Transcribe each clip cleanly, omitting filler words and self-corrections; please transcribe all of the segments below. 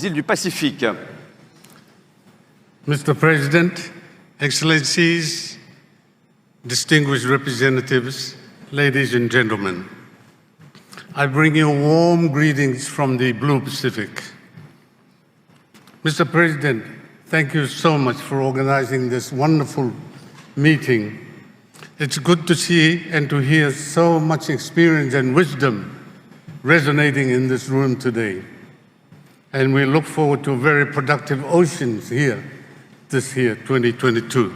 îles du Pacifique. Mr. President, Excellencies, distinguished representatives, ladies and gentlemen, I bring you warm greetings from the Blue Pacific. Mr. President, thank you so much for organizing this wonderful meeting. It's good to see and to hear so much experience and wisdom resonating in this room today. And we look forward to very productive oceans here this year, 2022.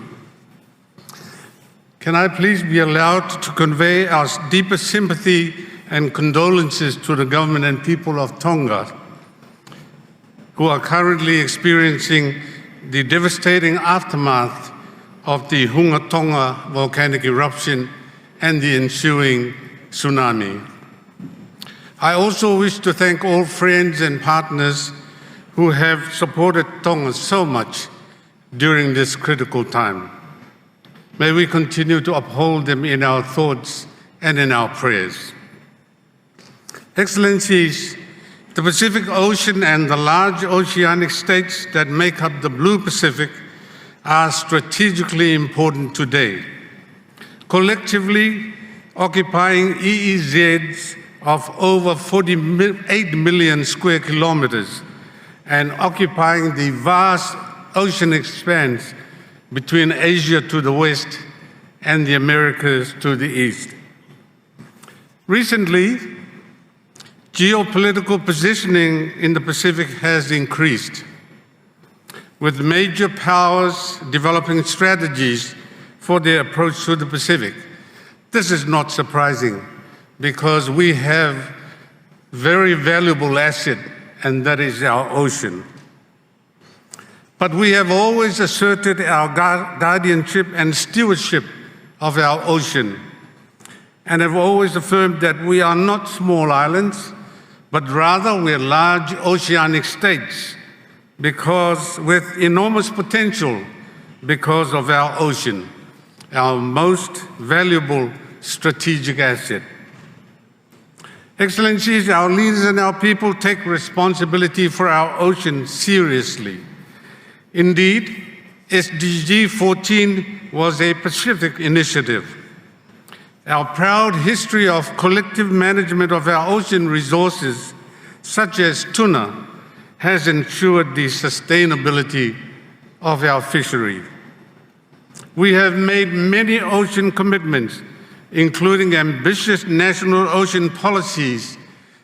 Can I please be allowed to convey our deepest sympathy and condolences to the government and people of Tonga, who are currently experiencing the devastating aftermath of the Hunga Tonga volcanic eruption and the ensuing tsunami. I also wish to thank all friends and partners who have supported Tonga so much during this critical time. May we continue to uphold them in our thoughts and in our prayers. Excellencies, the Pacific Ocean and the large oceanic states that make up the Blue Pacific are strategically important today, collectively occupying EEZs of over 48 million square kilometers and occupying the vast ocean expanse between Asia to the west and the Americas to the east. Recently, geopolitical positioning in the Pacific has increased, with major powers developing strategies for their approach to the Pacific. This is not surprising because we have very valuable asset, and that is our ocean. But we have always asserted our guardianship and stewardship of our ocean, and have always affirmed that we are not small islands, but rather we're large oceanic states because with enormous potential because of our ocean, our most valuable strategic asset. Excellencies, our leaders and our people take responsibility for our ocean seriously. Indeed, SDG 14 was a Pacific initiative. Our proud history of collective management of our ocean resources, such as tuna, has ensured the sustainability of our fishery. We have made many ocean commitments, including ambitious national ocean policies,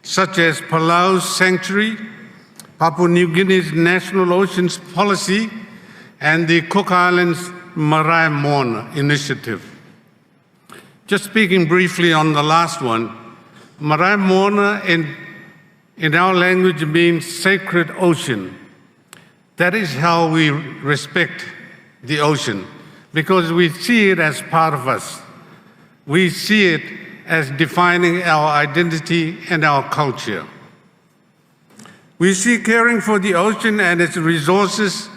such as Palau's sanctuary, Papua New Guinea's national oceans policy, and the Cook Islands Marae Moana initiative. Just speaking briefly on the last one, Marae Moana in our language means sacred ocean. That is how we respect the ocean, because we see it as part of us. We see it as defining our identity and our culture. We see caring for the ocean and its resources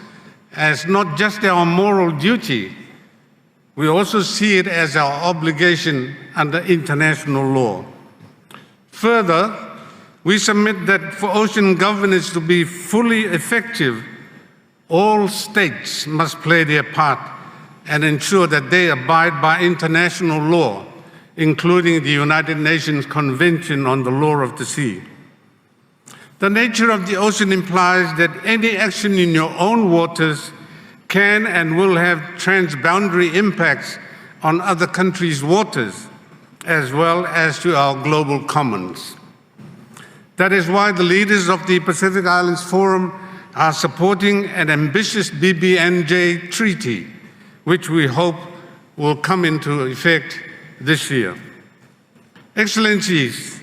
as not just our moral duty, we also see it as our obligation under international law. Further, we submit that for ocean governance to be fully effective, all states must play their part and ensure that they abide by international law, including the United Nations Convention on the Law of the Sea. The nature of the ocean implies that any action in your own waters can and will have transboundary impacts on other countries' waters, as well as to our global commons. That is why the leaders of the Pacific Islands Forum are supporting an ambitious BBNJ Treaty, which we hope will come into effect this year. Excellencies,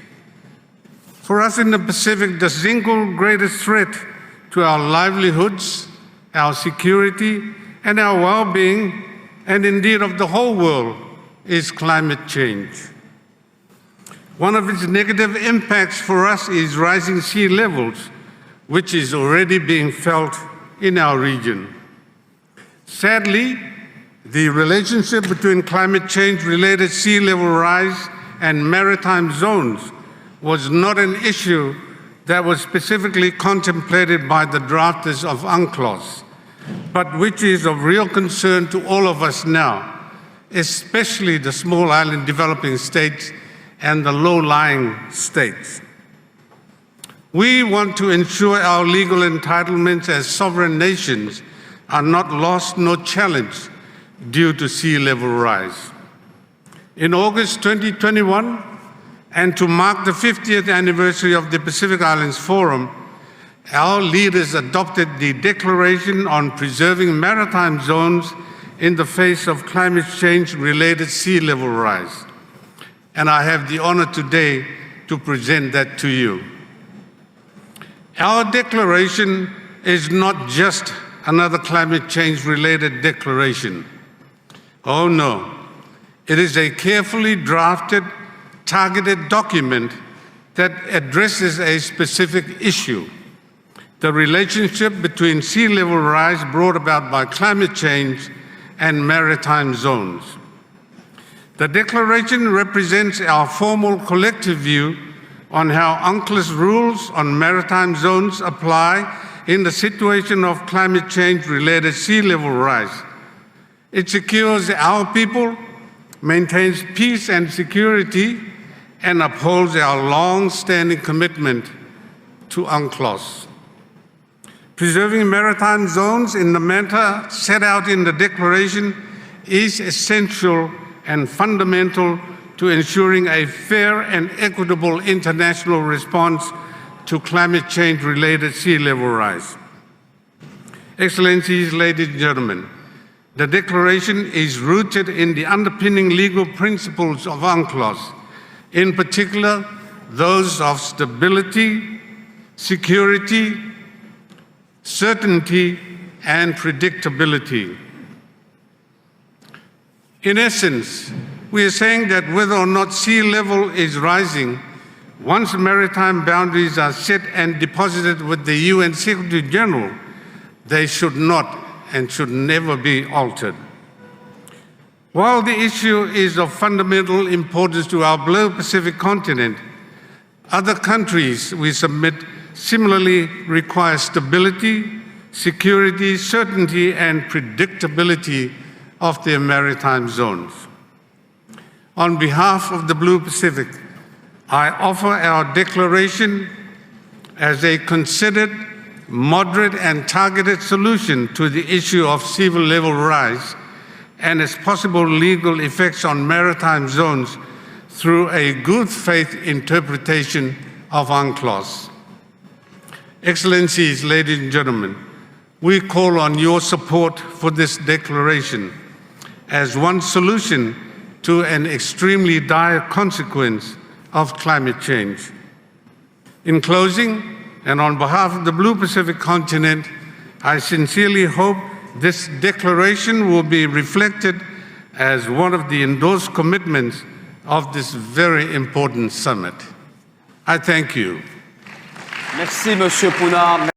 for us in the Pacific, the single greatest threat to our livelihoods, our security, and our well-being, and indeed of the whole world, is climate change. One of its negative impacts for us is rising sea levels, which is already being felt in our region. Sadly, the relationship between climate change-related sea level rise and maritime zones was not an issue that was specifically contemplated by the drafters of UNCLOS, but which is of real concern to all of us now, especially the small island developing states and the low-lying states. We want to ensure our legal entitlements as sovereign nations are not lost nor challenged due to sea level rise. In August 2021, and to mark the 50th anniversary of the Pacific Islands Forum, our leaders adopted the Declaration on Preserving Maritime Zones in the face of climate change-related sea level rise. And I have the honor today to present that to you. Our declaration is not just another climate change-related declaration. Oh no, it is a carefully drafted, targeted document that addresses a specific issue: the relationship between sea level rise brought about by climate change and maritime zones. The declaration represents our formal collective view on how UNCLOS rules on maritime zones apply in the situation of climate change-related sea level rise. It secures our people, maintains peace and security, and upholds our long-standing commitment to UNCLOS. Preserving maritime zones in the manner set out in the declaration is essential and fundamental to ensuring a fair and equitable international response to climate change-related sea level rise. Excellencies, ladies and gentlemen, the declaration is rooted in the underpinning legal principles of UNCLOS, in particular those of stability, security, certainty, and predictability. In essence, we are saying that whether or not sea level is rising, once maritime boundaries are set and deposited with the UN Secretary General, they should not and should never be altered. While the issue is of fundamental importance to our blue Pacific continent, other countries we submit similarly require stability, security, certainty, and predictability of their maritime zones. On behalf of the Blue Pacific, I offer our declaration as a considered, moderate, and targeted solution to the issue of sea level rise and its possible legal effects on maritime zones through a good faith interpretation of UNCLOS. Excellencies, ladies and gentlemen, we call on your support for this declaration as one solution to an extremely dire consequence of climate change. In closing, and on behalf of the Blue Pacific continent, I sincerely hope this declaration will be reflected as one of the endorsed commitments of this very important summit. I thank you. Merci, Monsieur Puna.